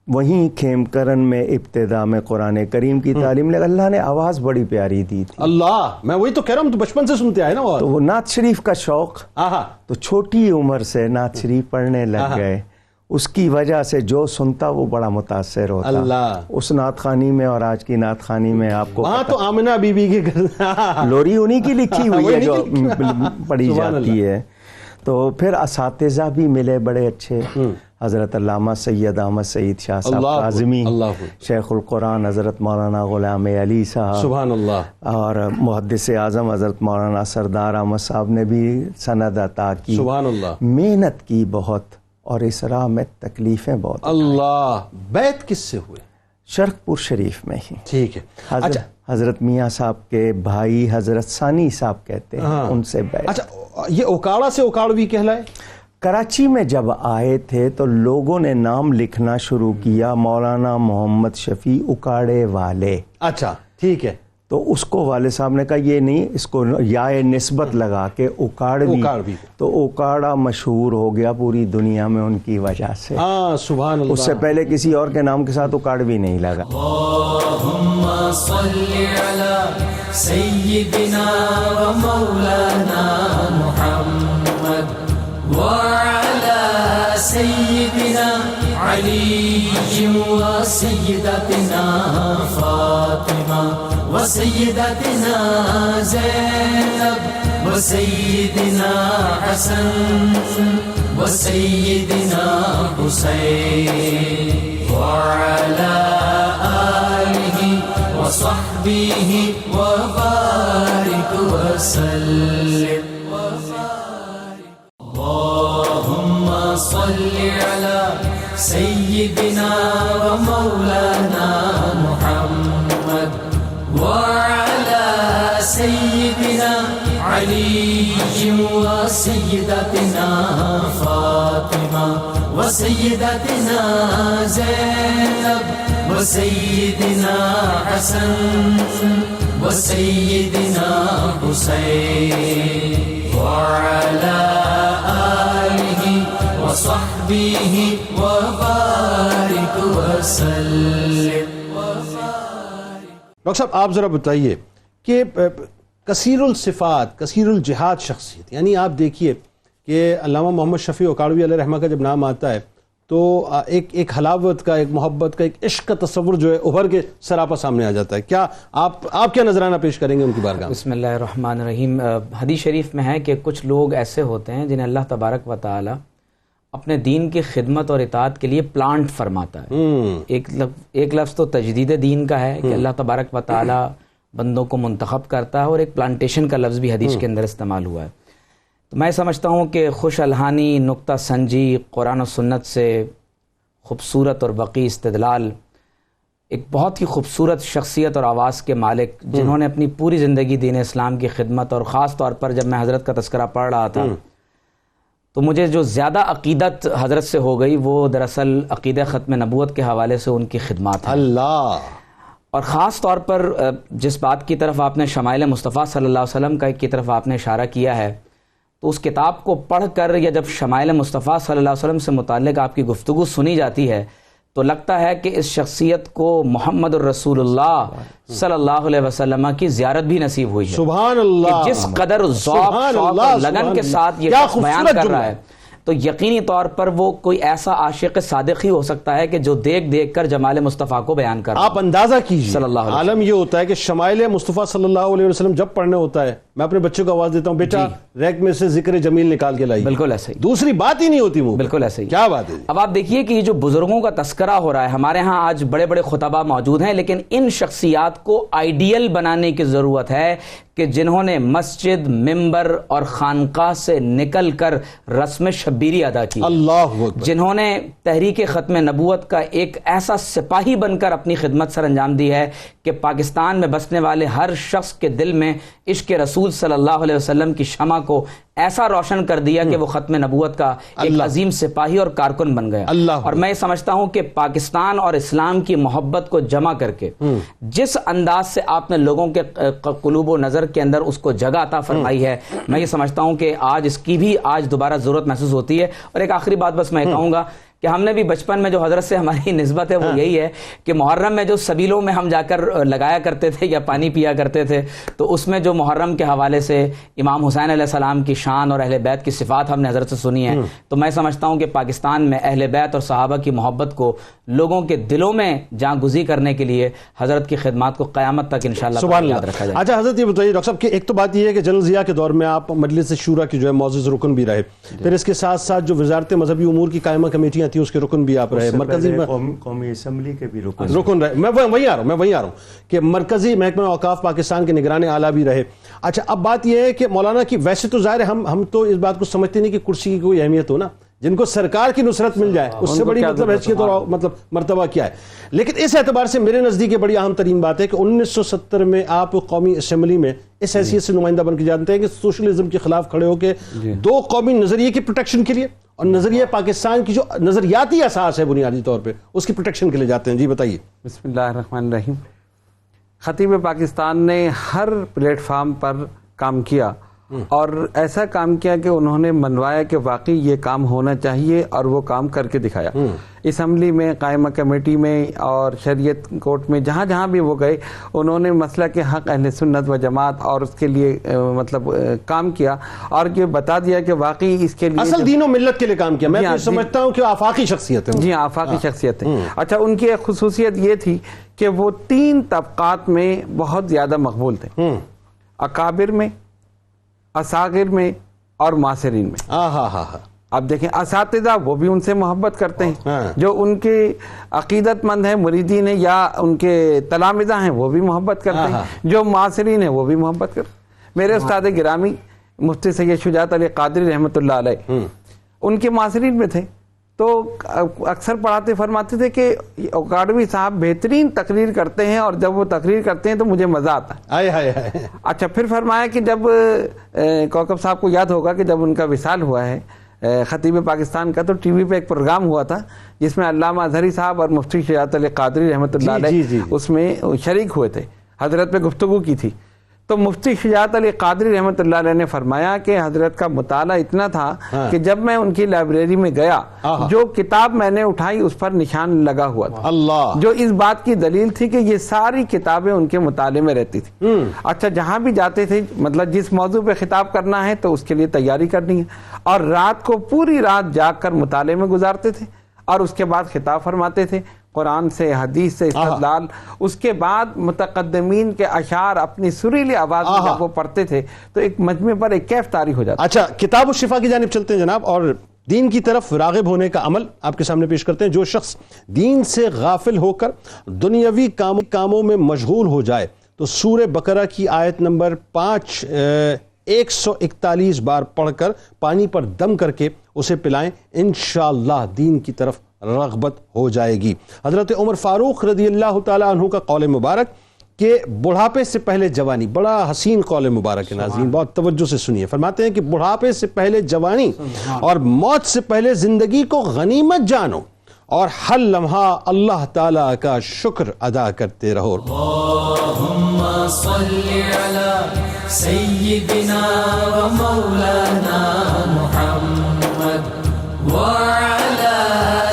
وہیں کھیم کرن میں ابتدا میں قرآن کریم کی تعلیم لے، اللہ نے آواز بڑی پیاری دی تھی، اللہ، میں وہی تو کہہ رہا ہوں، تو بچپن سے سنتے آئے نا تو وہ نعت شریف کا شوق، آہا، تو چھوٹی عمر سے نعت شریف پڑھنے لگ گئے، اس کی وجہ سے جو سنتا وہ بڑا متاثر ہوتا۔ اللہ، اس نعت خوانی میں اور آج کی نعت خوانی میں آپ کو وہاں تو آمنہ بی بی کے گھر لوری انہی کی لکھی ہوئی ہے جو پڑھی سبحان جاتی ہے۔ تو پھر اساتذہ بھی ملے بڑے اچھے، حضرت علامہ سید احمد سعید شاہ صاحب اللہ، کاظمی، اللہ، شیخ القرآن حضرت مولانا غلام علی صاحب، سبحان اللہ، اور محدث اعظم حضرت مولانا سردار احمد صاحب نے بھی سند عطا کی، سبحان اللہ، محنت کی بہت، اور اس راہ میں تکلیفیں بہت۔ اللہ، بیعت کس سے ہوئے؟ شرق پور شریف میں ہی ٹھیک ہے، اچھا حضرت میاں صاحب کے بھائی حضرت ثانی صاحب کہتے ہیں، ان سے بیعت۔ اچھا، یہ اوکاڑا سے اوکاڑوی کہلائے؟ کراچی میں جب آئے تھے تو لوگوں نے نام لکھنا شروع کیا، مولانا محمد شفیع اکاڑے والے، اچھا، ٹھیک ہے، تو اس کو والد صاحب نے کہا یہ نہیں، اس کو یا نسبت لگا کے اکاڑوی، تو اکاڑا مشہور ہو گیا پوری دنیا میں ان کی وجہ سے، ہاں، سبحان اللہ، اس سے پہلے کسی اور کے نام کے ساتھ اکاڑوی نہیں لگا۔ اللہم صلی علی سیدنا و مولانا محمد وعلى سيدنا علي وسيدتنا فاطمة وسيدتنا زينب وسيدنا حسن وسيدنا حسين وعلى آله وصحبه وبارك وسلم۔ اللهم صل على سيدنا ومولانا محمد وعلى سيدنا علي وسيدتنا فاطمة وسيدتنا زينب وسيدنا حسن وسيدنا حسين وعلى آله وصحبه وبارك وسلم۔ ڈاکٹر صاحب آپ ذرا بتائیے کہ کثیر الصفات، کثیر الجہاد شخصیت، یعنی آپ دیکھیے کہ علامہ محمد شفیع اوکاڑوی علیہ رحمہ کا جب نام آتا ہے تو ایک حلاوت کا، ایک محبت کا، ایک عشق کا تصور جو ہے ابھر کے سراپا سامنے آ جاتا ہے۔ کیا آپ کیا نظرانہ پیش کریں گے ان کی بارگاہ میں؟ بسم اللہ الرحمن الرحیم۔ حدیث شریف میں ہے کہ کچھ لوگ ایسے ہوتے ہیں جنہیں اللہ تبارک و تعالی اپنے دین کی خدمت اور اطاعت کے لیے پلانٹ فرماتا ہے۔ ایک لفظ تو تجدید دین کا ہے کہ اللہ تبارک و تعالی بندوں کو منتخب کرتا ہے، اور ایک پلانٹیشن کا لفظ بھی حدیث کے اندر استعمال ہوا ہے۔ تو میں سمجھتا ہوں کہ خوش الحانی، نکتہ سنجی، قرآن و سنت سے خوبصورت اور وقی استدلال، ایک بہت ہی خوبصورت شخصیت اور آواز کے مالک جنہوں نے اپنی پوری زندگی دین اسلام کی خدمت، اور خاص طور پر جب میں حضرت کا تذکرہ پڑھ رہا تھا تو مجھے جو زیادہ عقیدت حضرت سے ہو گئی وہ دراصل عقیدہ ختم نبوت کے حوالے سے ان کی خدمات ہیں۔ اللہ، اور خاص طور پر جس بات کی طرف آپ نے شمائل مصطفیٰ صلی اللہ علیہ وسلم کی طرف آپ نے اشارہ کیا ہے، تو اس کتاب کو پڑھ کر یا جب شمائل مصطفیٰ صلی اللہ علیہ وسلم سے متعلق آپ کی گفتگو سنی جاتی ہے تو لگتا ہے کہ اس شخصیت کو محمد الرسول اللہ صلی اللہ علیہ وسلم کی زیارت بھی نصیب ہوئی ہے۔ سبحان اللہ، کہ جس قدر ذوق، شوق اور لگن کے ساتھ یہ شخص بیان کر رہا ہے، تو یقینی طور پر وہ کوئی ایسا عاشق صادق ہی ہو سکتا ہے کہ جو دیکھ دیکھ کر جمال مصطفیٰ کو بیان کر. آپ اندازہ کیجیے صلی اللہ علیہ وسلم. عالم یہ ہوتا ہے کہ شمائل مصطفیٰ صلی اللہ علیہ وسلم جب پڑھنے ہوتا ہے میں اپنے بچوں کو آواز دیتا ہوں بیٹا ریک میں سے ذکر جمیل نکال کے لائی. بالکل ایسے ہی, دوسری بات ہی نہیں ہوتی وہ. بالکل ایسے ہی. کیا بات ہے. اب آپ دیکھیے کہ یہ جو بزرگوں کا تذکرہ ہو رہا ہے, ہمارے ہاں آج بڑے بڑے خطباء موجود ہیں, لیکن ان شخصیات کو آئیڈیل بنانے کی ضرورت ہے کہ جنہوں نے مسجد, ممبر اور خانقاہ سے نکل کر رسم شبیری ادا کی, اللہ اکبر, جنہوں نے تحریک ختم نبوت کا ایک ایسا سپاہی بن کر اپنی خدمت سر انجام دی ہے کہ پاکستان میں بسنے والے ہر شخص کے دل میں عشق رسول صلی اللہ علیہ وسلم کی شمع کو ایسا روشن کر دیا کہ وہ ختم نبوت کا ایک عظیم سپاہی اور کارکن بن گیا. اور میں سمجھتا ہوں کہ پاکستان اور اسلام کی محبت کو جمع کر کے جس انداز سے آپ نے لوگوں کے قلوب و نظر کے اندر اس کو جگہ عطا فرمائی ہے, میں یہ سمجھتا ہوں کہ آج اس کی بھی آج دوبارہ ضرورت محسوس ہوتی ہے. اور ایک آخری بات بس میں کہوں گا کہ ہم نے بھی بچپن میں جو حضرت سے ہماری نسبت ہے وہ یہی ہے کہ محرم میں جو سبیلوں میں ہم جا کر لگایا کرتے تھے یا پانی پیا کرتے تھے, تو اس میں جو محرم کے حوالے سے امام حسین علیہ السلام کی شان اور اہل بیت کی صفات ہم نے حضرت سے سنی ہے. تو میں سمجھتا ہوں کہ پاکستان میں اہل بیت اور صحابہ کی محبت کو لوگوں کے دلوں میں جاں گزی کرنے کے لیے حضرت کی خدمات کو قیامت تک انشاءاللہ یاد رکھا جائے. اچھا حضرت یہ بتائیے ڈاکٹر صاحب کہ ایک تو بات یہ ہے کہ جنرل ضیاء کے دور میں آپ مجلس شورا کی جو ہے معزز رکن بھی رہے, پھر اس کے ساتھ ساتھ جو وزارت مذہبی امور کی قائمہ کمیٹیاں تھیں اس کے رکن بھی آپ رہے, مرکزی قومی اسمبلی کے بھی رکن رہے. میں وہیں آ رہا ہوں کہ مرکزی محکمہ اوقاف پاکستان کے نگران اعلیٰ بھی رہے. اچھا اب بات یہ ہے کہ مولانا کی ویسے تو ظاہر ہے ہم تو اس بات کو سمجھتے نہیں کہ کرسی کی کوئی اہمیت ہو نا, جن کو سرکار کی نصرت مل جائے اس سے بڑی مطلب حیثیت اور مطلب مرتبہ کیا ہے. لیکن اس اعتبار سے میرے نزدیک یہ بڑی اہم ترین بات ہے کہ 1970 میں آپ قومی اسمبلی میں اس حیثیت سے نمائندہ بن کے جانتے ہیں کہ سوشلزم کے خلاف کھڑے ہو کے دو قومی نظریے کی پروٹیکشن کے لیے اور نظریہ پاکستان کی جو نظریاتی اساس ہے بنیادی طور پہ اس کی پروٹیکشن کے لیے جاتے ہیں. جی بتائیے. بسم اللہ الرحمن الرحیم. خطیب پاکستان نے ہر پلیٹ فارم پر کام کیا اور ایسا کام کیا کہ انہوں نے منوایا کہ واقعی یہ کام ہونا چاہیے اور وہ کام کر کے دکھایا. اسمبلی میں, قائمہ کمیٹی میں اور شریعت کورٹ میں جہاں جہاں بھی وہ گئے انہوں نے مسئلہ کے حق اہل سنت و جماعت اور اس کے لیے مطلب کام کیا اور یہ بتا دیا کہ واقعی اس کے لیے اصل دین و ملت کے لیے کام کیا. میں سمجھتا ہوں کہ آفاقی شخصیت ہے. جی آفاقی شخصیت ہے. اچھا ان کی ایک خصوصیت یہ تھی کہ وہ 3 طبقات میں بہت زیادہ مقبول تھے, اکابر میں, اساغر میں اور معاصرین میں. اب دیکھیں اساتذہ وہ بھی ان سے محبت کرتے ہیں, جو ان کے عقیدت مند ہیں, مریدین ہیں یا ان کے تلامذہ ہیں وہ بھی محبت کرتے ہیں, جو معاصرین ہیں وہ بھی محبت کرتے ہیں. میرے استاد گرامی مفتی سید شجاعت علی قادری رحمۃ اللہ علیہ ان کے معاصرین میں تھے, تو اکثر پڑھاتے فرماتے تھے کہ اکاڈمی صاحب بہترین تقریر کرتے ہیں اور جب وہ تقریر کرتے ہیں تو مجھے مزہ آتا ہے. اچھا پھر فرمایا کہ جب کوکب صاحب کو یاد ہوگا کہ جب ان کا وصال ہوا ہے خطیب پاکستان کا, تو ٹی وی پہ ایک پروگرام ہوا تھا جس میں علامہ اظہری صاحب اور مفتی شجاعت علی قادری رحمۃ اللہ علیہ اس میں شریک ہوئے تھے, حضرت پہ گفتگو کی تھی. تو مفتی شجاعت علی قادری رحمۃ اللہ علیہ نے فرمایا کہ حضرت کا مطالعہ اتنا تھا کہ جب میں ان کی لائبریری میں گیا جو کتاب میں نے اٹھائی اس پر نشان لگا ہوا تھا, جو اس بات کی دلیل تھی کہ یہ ساری کتابیں ان کے مطالعے میں رہتی تھی. اچھا جہاں بھی جاتے تھے مطلب جس موضوع پہ خطاب کرنا ہے تو اس کے لیے تیاری کرنی ہے, اور رات کو پوری رات جاگ کر مطالعے میں گزارتے تھے اور اس کے بعد خطاب فرماتے تھے قرآن سے, حدیث سے استدلال. اس کے بعد متقدمین کے اشعار اپنی سریلی آواز میں جب وہ پڑھتے تھے تو ایک مجمع پر ایک کیف طاری ہو جاتا. اچھا کتاب الشفا کی جانب چلتے ہیں جناب, اور دین کی طرف راغب ہونے کا عمل آپ کے سامنے پیش کرتے ہیں. جو شخص دین سے غافل ہو کر دنیاوی کاموں میں مشغول ہو جائے تو سورہ بقرہ کی آیت نمبر 5 141 بار پڑھ کر پانی پر دم کر کے اسے پلائیں, انشاءاللہ دین کی طرف رغبت ہو جائے گی. حضرت عمر فاروق رضی اللہ تعالیٰ عنہ کا قول مبارک کہ بڑھاپے سے پہلے جوانی, بڑا حسین قول مبارک ہے ناظرین, بہت توجہ سے سنیے. فرماتے ہیں کہ بڑھاپے سے پہلے جوانی اور موت سے پہلے زندگی کو غنیمت جانو اور ہر لمحہ اللہ تعالیٰ کا شکر ادا کرتے رہو. اللہم صلی علی سیدنا و مولانا محمد وعلی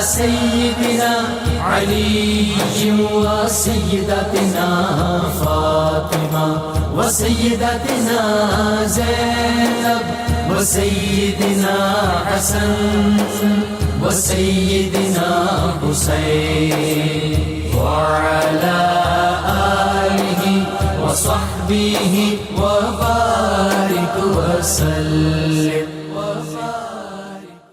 سیدنا علی و سیدتنا فاطمہ و سیدتنا زینب وسيدنا حسن وسيدنا حسين وعلى آله وصحبه وبارك وسلم.